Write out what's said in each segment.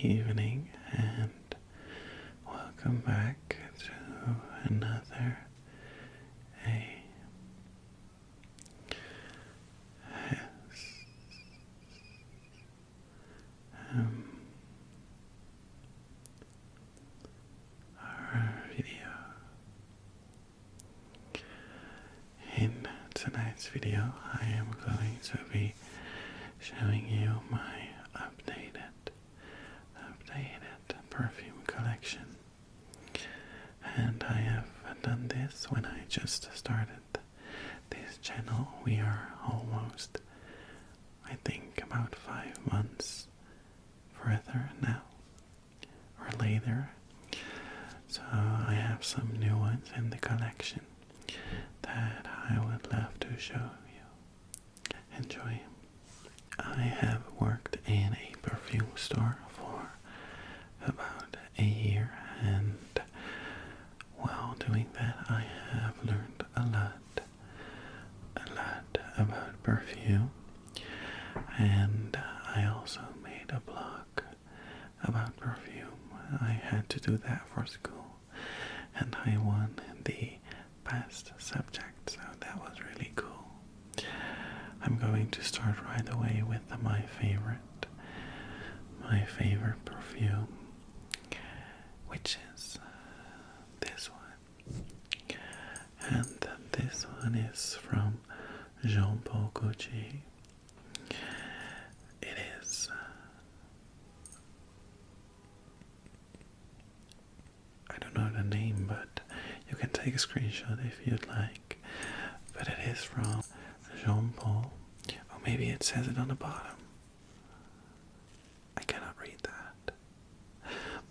evening, and welcome back to another our video. In tonight's video, I am going to be showing you my updated perfume collection. And I have done this when I just started this channel. We are almost, I think, about 5 months further now, or later. So I have some new ones in the collection that I would love to show you. Enjoy. I have worked in a perfume store for about a year, and while doing that I have learned a lot about perfume, and I also made a blog about perfume. I had to do that for school, and I won the best subject, so that was really cool. I'm going to start right away with my favorite perfume, which is this one. And this one is from Jean-Paul Gaultier. It is I don't know the name, but you can take a screenshot if you'd like. But it is from Jean-Paul. Or maybe it says it on the bottom. I cannot read that.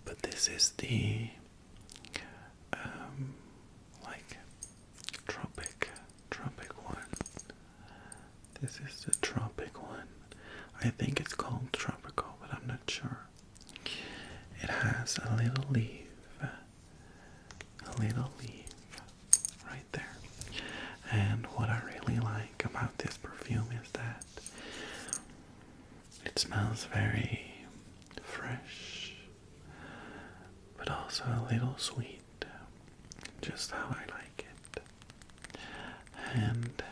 But this is the like tropic one. This is the tropic one. I think it's called tropical, but I'm not sure. It has a little leaf right there. And what I really like about this perfume is that it smells very fresh, but also a little sweet, just how I like it. And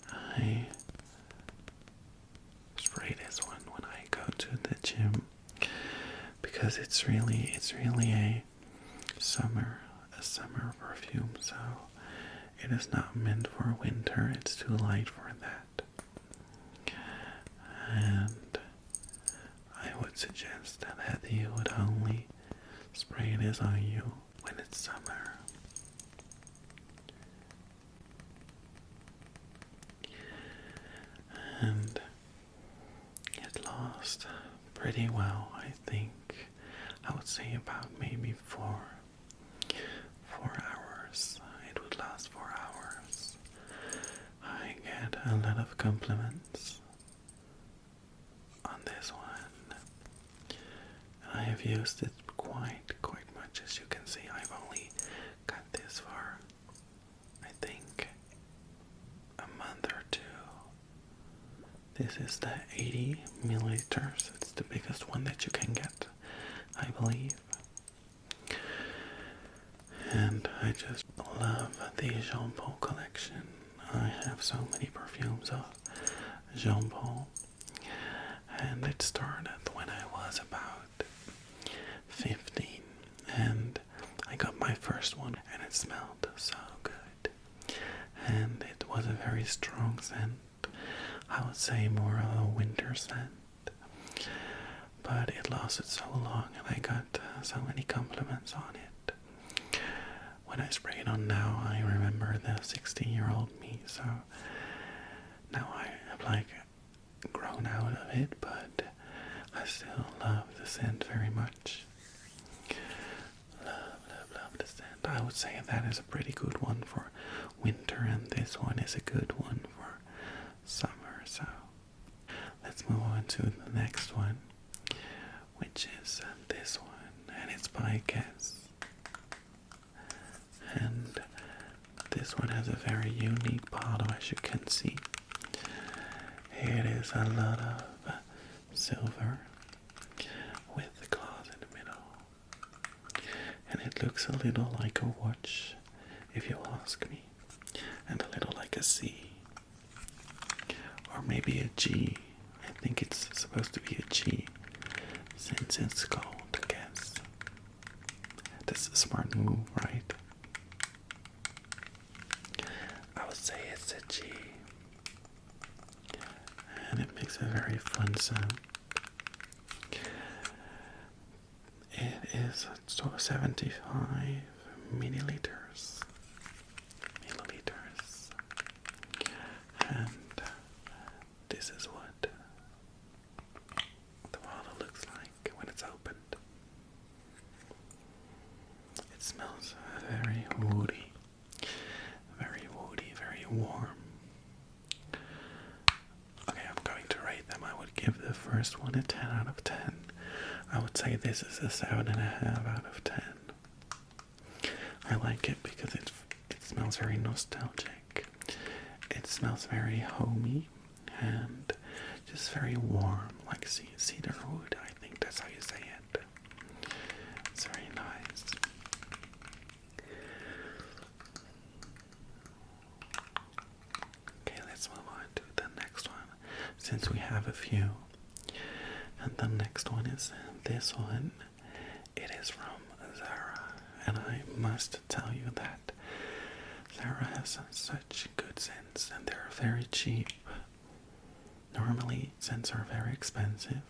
I spray this one when I go to the gym, because it's really a summer perfume, so it is not meant for winter. It's too light for that. And I would suggest that you would only spray this on you when it's summer. And it lasts pretty well, I think. I would say about maybe 4 hours. It would last 4 hours. I get a lot of compliments on this one. I have used it quite much. As you can see, I've only got this for, I think, a month or 2. This is the 80 milliliters. It's the biggest one that you can get, I believe. And I just love the Jean-Paul collection. I have so many perfumes of Jean-Paul. And it started when I was about 15. And I got my first one, and it smelled so good. And it was a very strong scent. I would say more of a winter scent. But it lasted so long, and I got so many compliments on it. When I spray it on now, I remember the 16-year-old me, so now I have like grown out of it, but I still love the scent very much. Love the scent. I would say that is a pretty good one for winter, and this one is a good one for summer. So let's move on to the next one, which is this one, and it's by Guess. And this one has a very unique bottle, as you can see. It is a lot of silver and it looks a little like a watch, if you ask me, and a little like a C, or maybe a G. I think it's supposed to be a G, since it's called, I guess. That's a smart move, right? I would say it's a G, and it makes a very fun sound. It is 75 milliliters. And this is what the bottle looks like when it's opened. It smells very woody, very warm. Okay, I'm going to rate them. I would give the first one a 10 out of 10. I would say this is a 7.5 out of 10. I like it because it smells very nostalgic. It smells very homey and just very warm, like cedar wood. I think that's how you say it. It's very nice. Okay, let's move on to the next one, since we have a few. And the next one is this one. It is from Zara, and I must tell you that Zara has such good scents, and they're very cheap. Normally, scents are very expensive,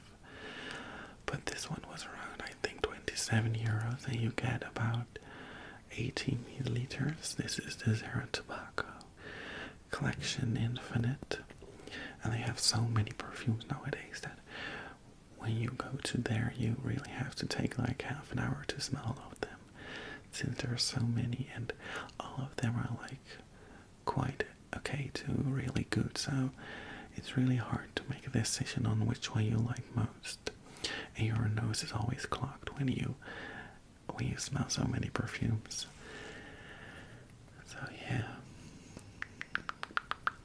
but this one was around, I think, 27 euros, and you get about 80 milliliters. This is the Zara Tobacco Collection Infinite, and they have so many perfumes nowadays that when you go to there, you really have to take like half an hour to smell all of them, since there are so many, and all of them are like quite okay to really good, so it's really hard to make a decision on which one you like most, and your nose is always clogged when you smell so many perfumes. So yeah,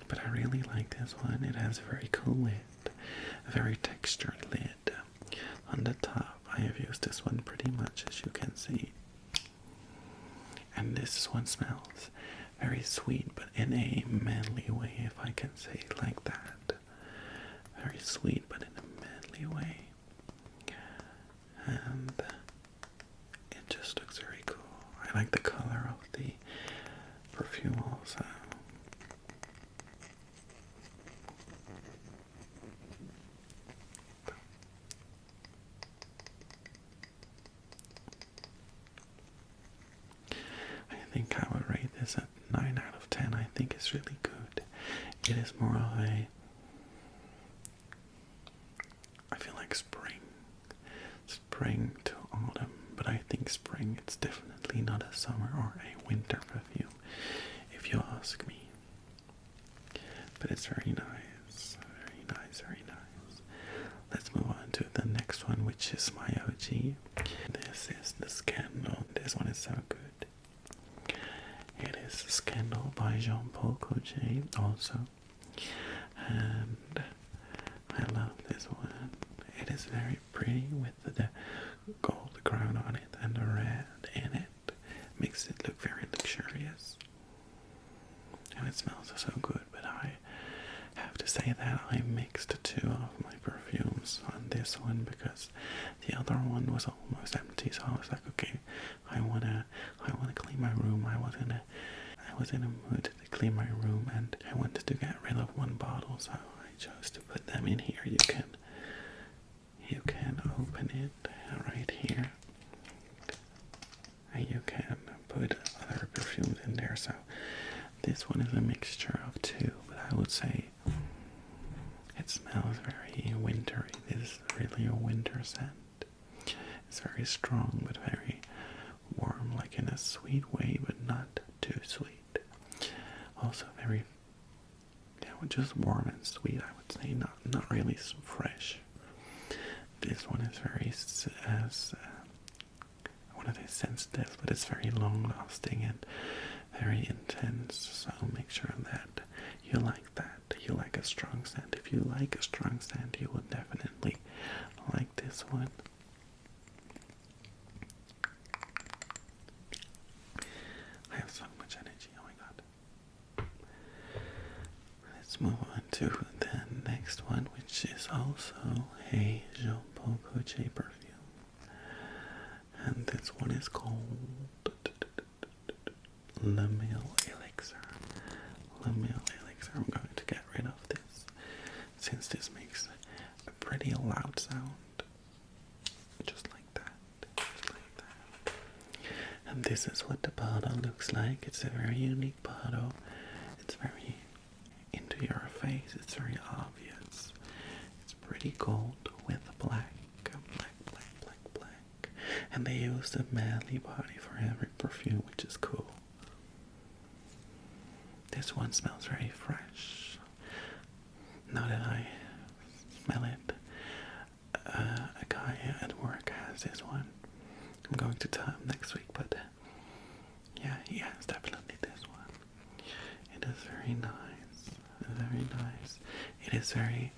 but I really like this one. It has a very cool lid, a very textured lid. On the top, I have used this one pretty much, as you can see. And this one smells very sweet, but in a manly way, if I can say it like that. Very sweet, but in a manly way. And it just looks very cool. I like the color of the perfume also. I think I would rate this at 9 out of 10. I think it's really good. It is more of a, I feel like spring to autumn, but I think spring, it's definitely not a summer or a winter perfume, if you ask me. But it's very nice, very nice, very nice. Let's move on to the next one, which is my OG. This is the Scandal. This one is so good. It is Scandal by Jean-Paul Gaultier also, and I love this one. It is very pretty with the gold crown on it and the red in it. Makes it look very luxurious, and it smells so good. But I have to say that I mixed two of my perfumes on this one because the other one was almost empty, so I was like, okay, I wanna clean my room. I was in a mood to clean my room, and I wanted to get rid of one bottle, so I chose to put them in here. You can open it right here, and you can put other perfumes in there. So this one is a mixture of two, but I would say it smells very wintry. This is really a winter scent. It's very strong, but very warm, like in a sweet way, but not too sweet. Also very, just warm and sweet, I would say, not really fresh. This one is very, I want to say sensitive, but it's very long lasting and very intense, so make sure that you like that. You like a strong scent. If you like a strong scent, you will definitely like this one. let's move on to the next one, which is also a Jean Paul Gaultier perfume. And this one is called Le Mille Elixir. Le Mille Elixir. I'm going to get rid of this, since this makes a pretty loud sound. Just like that. Just like that. And this is what the bottle looks like. It's a very unique bottle. It's very into your face. It's very obvious. It's pretty gold with black. And they use the manly body for every perfume, which is cool. This one smells very fresh. Now that I smell it, a guy at work has this one. I'm going to tell him next week, but yeah, he has definitely this one. It is very nice. Very nice. It is very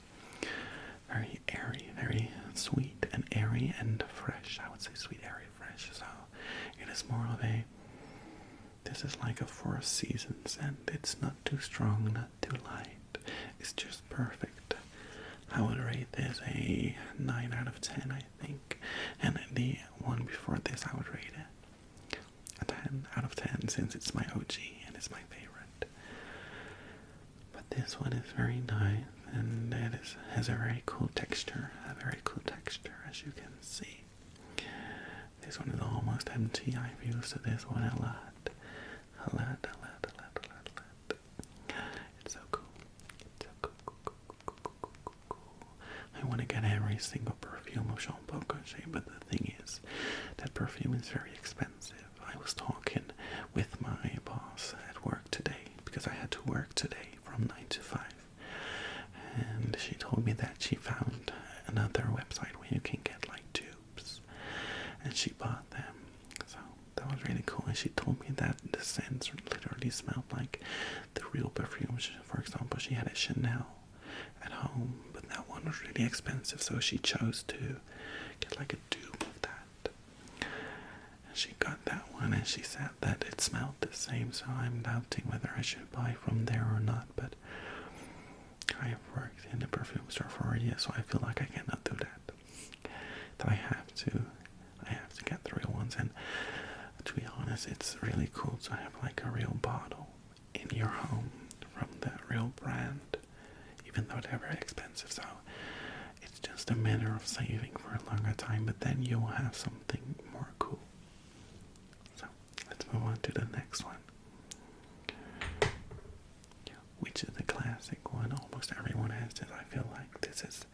airy, very sweet and airy and fresh. I would say sweet, airy, fresh. So it is more of a, this is like a Four Seasons scent. It's not too strong, not too light. It's just perfect. I would rate this a 9 out of 10, I think. And the one before this, I would rate it a 10 out of 10, since it's my OG and it's my favorite. But this one is very nice, and it has a very cool texture, as you can see. This one is almost empty. I've used this one a lot. It's so cool. I want to get every single perfume of Jean Paul Gaultier, but the thing is, that perfume is very expensive. I was talking with my boss at work today, because I had to work today from 9 to 5. And she told me that she found another website where you can get like tubes, and she bought them. So that was really cool. And she told me that the scents literally smelled like the real perfumes. For example, she had a Chanel at home, but that one was really expensive, so she chose to get like a tube of that. And she got that one, and she said that it smelled the same, so I'm doubting whether I should buy from there or not. But I have worked in a perfume store for a year, so I feel like I cannot do that. That I have to get the real ones. And to be honest, it's really cool to have like a real bottle in your home from the real brand, even though they're very expensive. So it's just a matter of saving for a longer time, but then you'll have something more cool. So let's move on to the next one, which is a classic one. Almost everyone has this. I feel like this is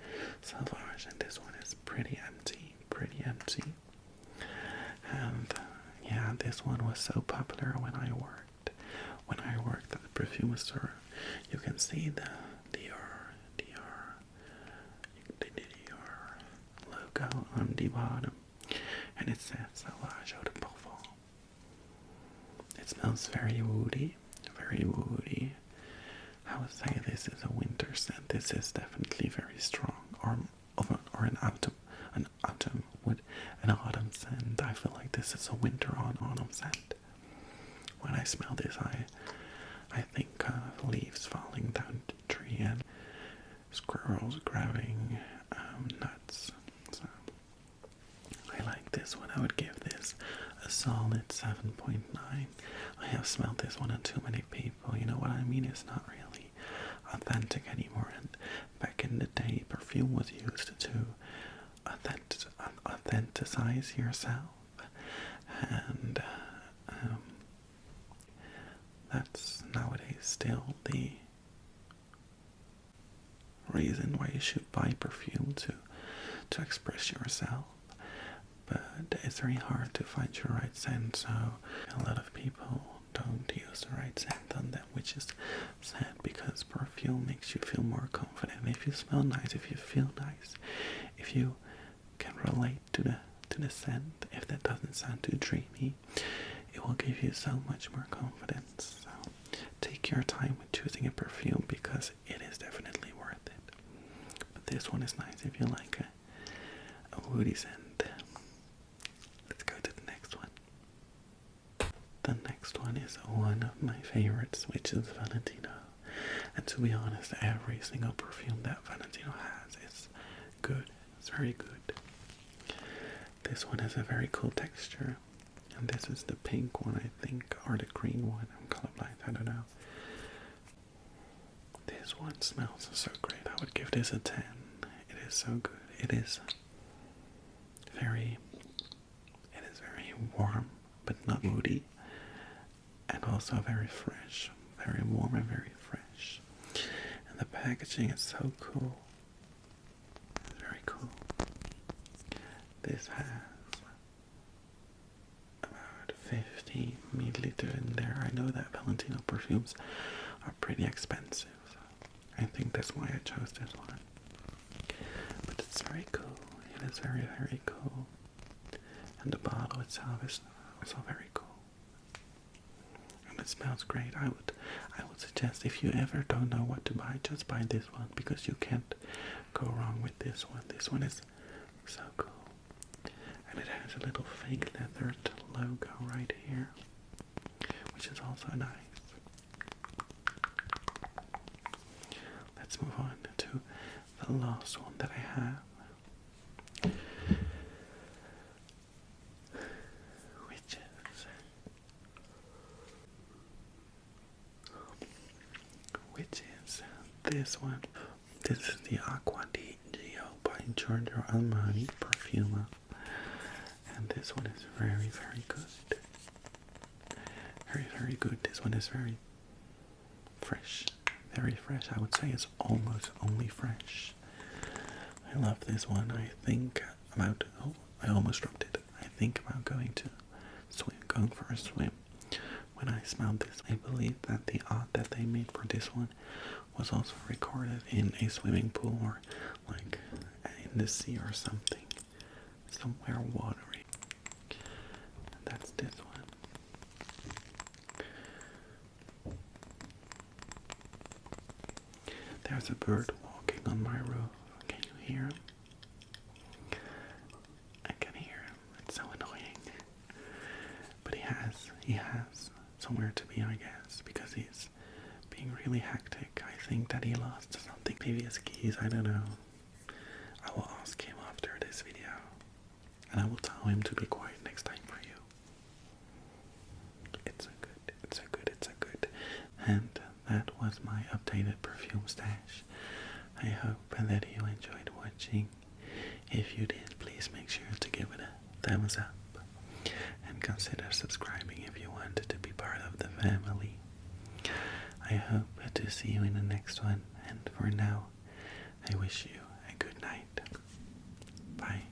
Sauvage, and this one is pretty empty. And yeah, this one was so popular when I worked at the perfume store. You can see the Dior logo on the bottom, and it says Sauvage Eau de Parfum. It smells very woody. I would say this is a winter scent. This is definitely very strong, or an autumn scent. I feel like this is a winter on autumn scent. When I smell this, I think of leaves falling down the tree and squirrels grabbing nuts. So I like this one. I would give this a solid 7.9. I have smelled this one on too many people. You know what I mean? It's not really authentic anymore. And back in the day, perfume was used to authenticize yourself, and that's nowadays still the reason why you should buy perfume, to express yourself. But it's very hard to find your right scent, so a lot of people don't use the right scent on them, which is sad, because perfume makes you feel more confident. If you smell nice, if you feel nice, if you can relate to the scent, if that doesn't sound too dreamy, it will give you so much more confidence. So take your time with choosing a perfume, because it is definitely worth it. But this one is nice if you like a woody scent. Let's go to the next one. The next one is one of my favorites, which is Valentino. And to be honest, every single perfume that Valentino has is good. It's very good. This one has a very cool texture. And this is the pink one, I think, or the green one. I'm colorblind, I don't know. This one smells so great. I would give this a 10. It is so good. It is very warm, but not moody. And also very fresh. Very warm and very fresh. And the packaging is so cool. It's very cool. This has about 50 milliliters in there. I know that Valentino perfumes are pretty expensive. So I think that's why I chose this one. But it's very cool. It is very, very cool. And the bottle itself is also very cool. And it smells great. I would suggest, if you ever don't know what to buy, just buy this one, because you can't go wrong with this one. This one is so cool. And it has a little fake leathered logo right here, which is also nice. Let's move on to the last one that I have. Which is this one. This is the Aqua Dior by Giorgio Armani Perfume. And this one is very, very good. Very, very good. This one is very fresh. Very fresh. I would say it's almost only fresh. I love this one. I think about, I almost dropped it. I think about going for a swim. When I smelled this, I believe that the art that they made for this one was also recorded in a swimming pool, or like in the sea or something. Somewhere watery. And that's this one. There's a bird walking on my roof. Can you hear him? I can hear him. It's so annoying. But he has somewhere to be, I guess, because he's being really hectic. I think that he lost something. Maybe his keys, I don't know. I will ask him after this video, and I will tell him to be quiet next time for you. It's a good. And that was my updated perfume stash. I hope that you enjoyed watching. If you did, please make sure to give it a thumbs up. And consider subscribing if you wanted to be part of the family. I hope to see you in the next one, and for now, I wish you a good night. Bye.